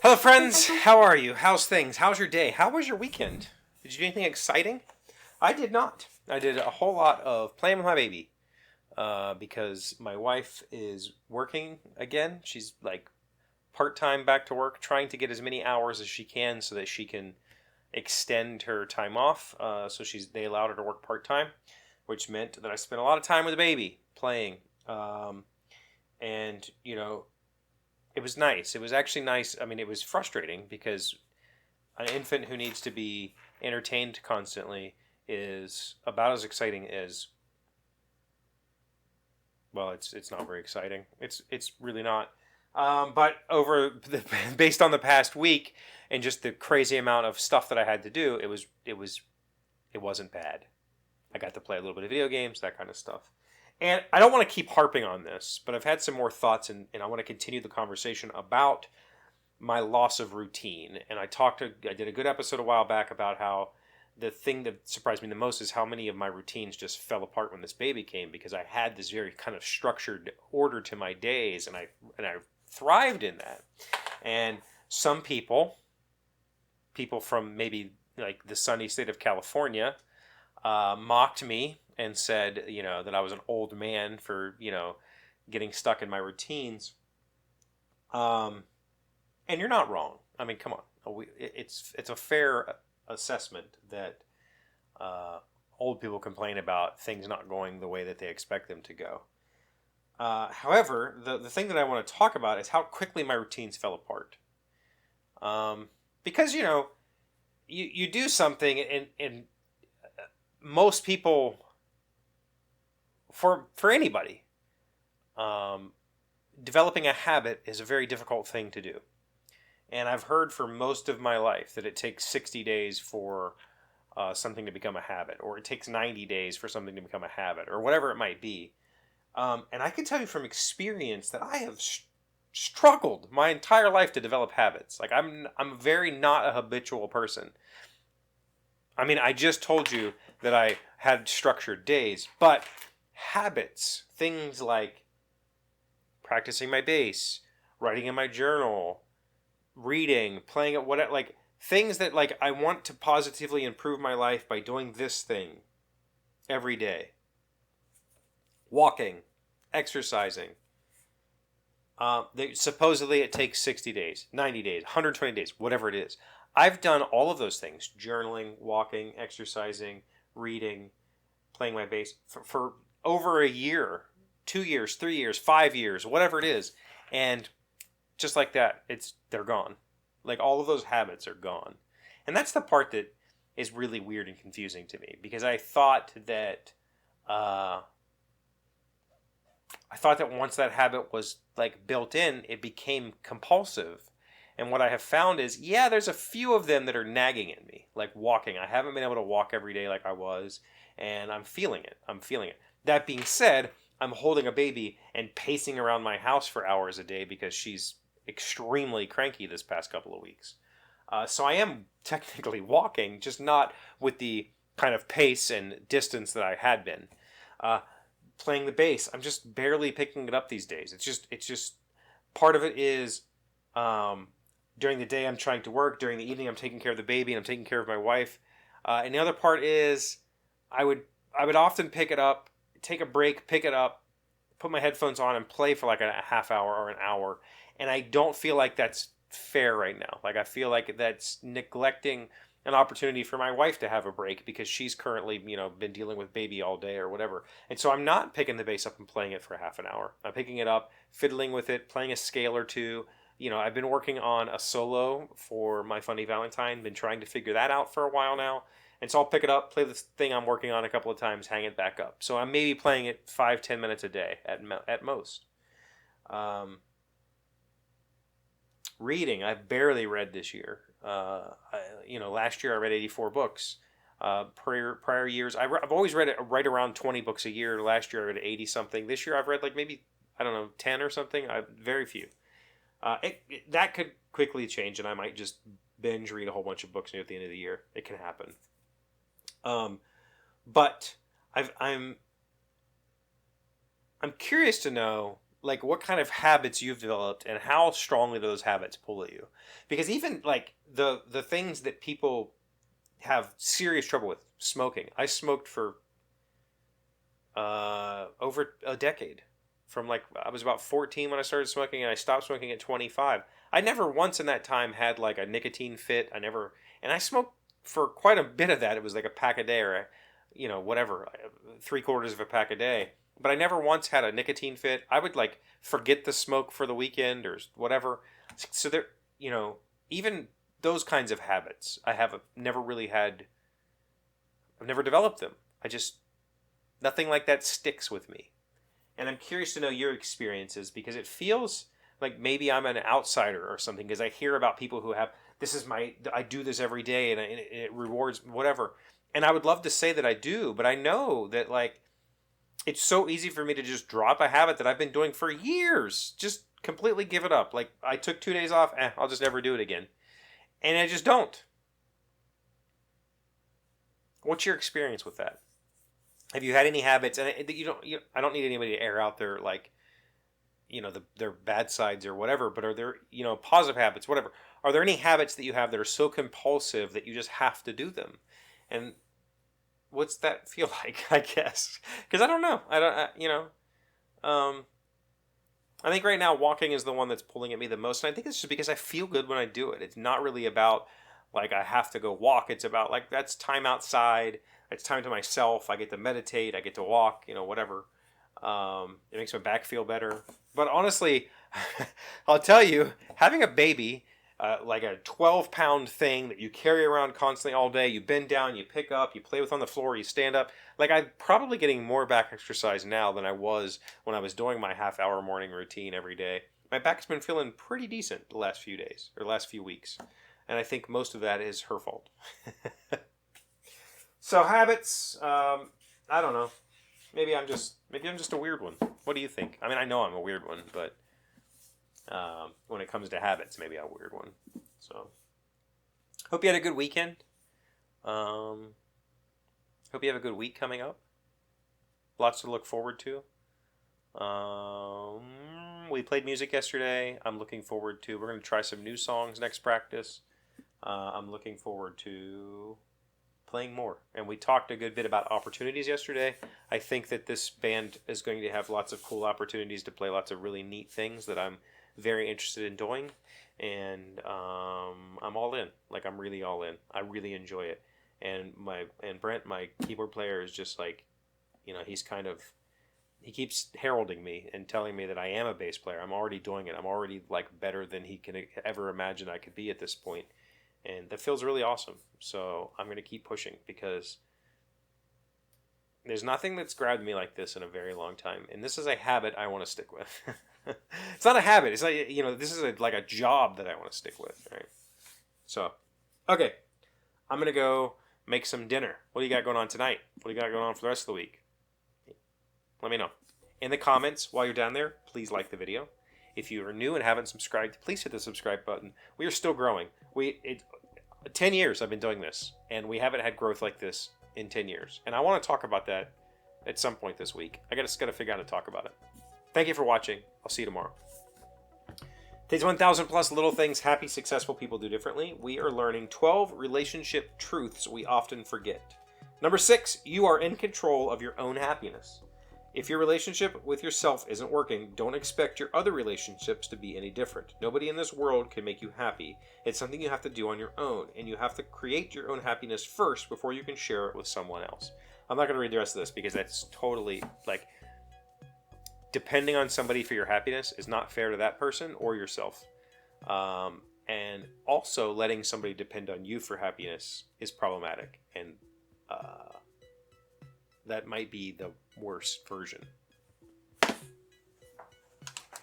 Hello, friends. How are you? How's things? How's your day? How was your weekend? Did you do anything exciting? I did not. I did a whole lot of playing with my baby because my wife is working again. She's like part time back to work, trying to get as many hours as she can so that she can extend her time off. They allowed her to work part time, which meant that I spent a lot of time with the baby playing. And it was nice. It was actually nice. I mean, it was frustrating because an infant who needs to be entertained constantly is about as exciting as, well, it's not very exciting. It's really not. But based on the past week and just the crazy amount of stuff that I had to do, it wasn't bad. I got to play a little bit of video games, that kind of stuff. And I don't want to keep harping on this, but I've had some more thoughts, and I want to continue the conversation about my loss of routine. And I did a good episode a while back about how the thing that surprised me the most is how many of my routines just fell apart when this baby came, because I had this very kind of structured order to my days, and I thrived in that. And some people from maybe like the sunny state of California, mocked me and said, that I was an old man for, getting stuck in my routines. And you're not wrong. I mean, come on. It's a fair assessment that old people complain about things not going the way that they expect them to go. However, the thing that I want to talk about is how quickly my routines fell apart. Because, you do something and most people, for anybody, developing a habit is a very difficult thing to do. And I've heard for most of my life that it takes 60 days for something to become a habit, or it takes 90 days for something to become a habit, or whatever it might be. And I can tell you from experience that I have struggled my entire life to develop habits. Like I'm very not a habitual person. I mean, I just told you that I had structured days, but habits, things like practicing my bass, writing in my journal, reading, playing at whatever, like things that like I want to positively improve my life by doing this thing every day. Walking, exercising. Supposedly it takes 60 days, 90 days, 120 days, whatever it is. I've done all of those things: journaling, walking, exercising, reading, playing my bass for over a year, 2 years, 3 years, 5 years, whatever it is. And just like that, they're gone. Like all of those habits are gone. And that's the part that is really weird and confusing to me, because I thought that once that habit was like built in, it became compulsive. And what I have found is, there's a few of them that are nagging at me, like walking. I haven't been able to walk every day like I was, and I'm feeling it. That being said, I'm holding a baby and pacing around my house for hours a day because she's extremely cranky this past couple of weeks. So I am technically walking, just not with the kind of pace and distance that I had been. Playing the bass, I'm just barely picking it up these days. It's just part of it is during the day I'm trying to work, during the evening I'm taking care of the baby and I'm taking care of my wife. And the other part is I would often pick it up, take a break, pick it up, put my headphones on and play for like a half hour or an hour. And I don't feel like that's fair right now. Like I feel like that's neglecting an opportunity for my wife to have a break because she's currently, been dealing with baby all day or whatever. And so I'm not picking the bass up and playing it for half an hour. I'm picking it up, fiddling with it, playing a scale or two. I've been working on a solo for My Funny Valentine, been trying to figure that out for a while now. And so I'll pick it up, play the thing I'm working on a couple of times, hang it back up. So I'm maybe playing it 5-10 minutes a day at most. Reading, I've barely read this year. Last year I read 84 books. Prior years, I've always read it right around 20 books a year. Last year I read 80 something. This year I've read like maybe, 10 or something. Very few. That could quickly change, and I might just binge read a whole bunch of books near the end of the year. It can happen. But I'm curious to know, like what kind of habits you've developed and how strongly do those habits pull at you. Because even like the things that people have serious trouble with, smoking. I smoked for over a decade. From like I was about 14 when I started smoking, and I stopped smoking at 25. I never once in that time had like a nicotine fit. And I smoked for quite a bit of that. It was like a pack a day, or whatever, 3/4 of a pack a day. But I never once had a nicotine fit. I would like forget the smoke for the weekend or whatever. So there, even those kinds of habits, I've never developed them. Nothing like that sticks with me. And I'm curious to know your experiences, because it feels like maybe I'm an outsider or something, because I hear about people who have, I do this every day and it rewards whatever. And I would love to say that I do, but I know that like, it's so easy for me to just drop a habit that I've been doing for years. Just completely give it up. Like I took 2 days off, I'll just never do it again. And I just don't. What's your experience with that? Have you had any habits, and I don't need anybody to air out their like, their bad sides or whatever, but are there, positive habits, whatever. Are there any habits that you have that are so compulsive that you just have to do them? And what's that feel like, I guess? Because I don't know. I think right now walking is the one that's pulling at me the most. And I think it's just because I feel good when I do it. It's not really about like I have to go walk. It's about like that's time outside. It's time to myself. I get to meditate. I get to walk, whatever. It makes my back feel better. But honestly, I'll tell you, having a baby, like a 12-pound thing that you carry around constantly all day, you bend down, you pick up, you play with on the floor, you stand up. Like I'm probably getting more back exercise now than I was when I was doing my half-hour morning routine every day. My back's been feeling pretty decent the last few days, or last few weeks. And I think most of that is her fault. So habits, I don't know. Maybe I'm just a weird one. What do you think? I mean, I know I'm a weird one, but when it comes to habits, maybe I'm a weird one. So, hope you had a good weekend. Hope you have a good week coming up. Lots to look forward to. We played music yesterday. I'm looking forward to. We're going to try some new songs next practice. I'm looking forward to playing more. And we talked a good bit about opportunities yesterday. I think that this band is going to have lots of cool opportunities to play lots of really neat things that I'm very interested in doing. And I'm all in. Like I'm really all in. I really enjoy it. And Brent, my keyboard player, is just like, he keeps heralding me and telling me that I am a bass player. I'm already doing it. I'm already like better than he can ever imagine I could be at this point. And that feels really awesome. So I'm going to keep pushing, because there's nothing that's grabbed me like this in a very long time. And this is a habit I want to stick with. It's not a habit. It's like, this is like a job that I want to stick with. Right? So, okay. I'm going to go make some dinner. What do you got going on tonight? What do you got going on for the rest of the week? Let me know. In the comments while you're down there, please like the video. If you are new and haven't subscribed, please hit the subscribe button. We are still growing. 10 years I've been doing this, and we haven't had growth like this in 10 years. And I want to talk about that at some point this week. I just got to figure out how to talk about it. Thank you for watching. I'll see you tomorrow. Today's 1,000 plus little things happy, successful people do differently. We are learning 12 relationship truths we often forget. Number 6, you are in control of your own happiness. If your relationship with yourself isn't working, don't expect your other relationships to be any different. Nobody in this world can make you happy. It's something you have to do on your own, and you have to create your own happiness first before you can share it with someone else. I'm not going to read the rest of this because that's totally, like, depending on somebody for your happiness is not fair to that person or yourself. And also letting somebody depend on you for happiness is problematic, and that might be the worst version.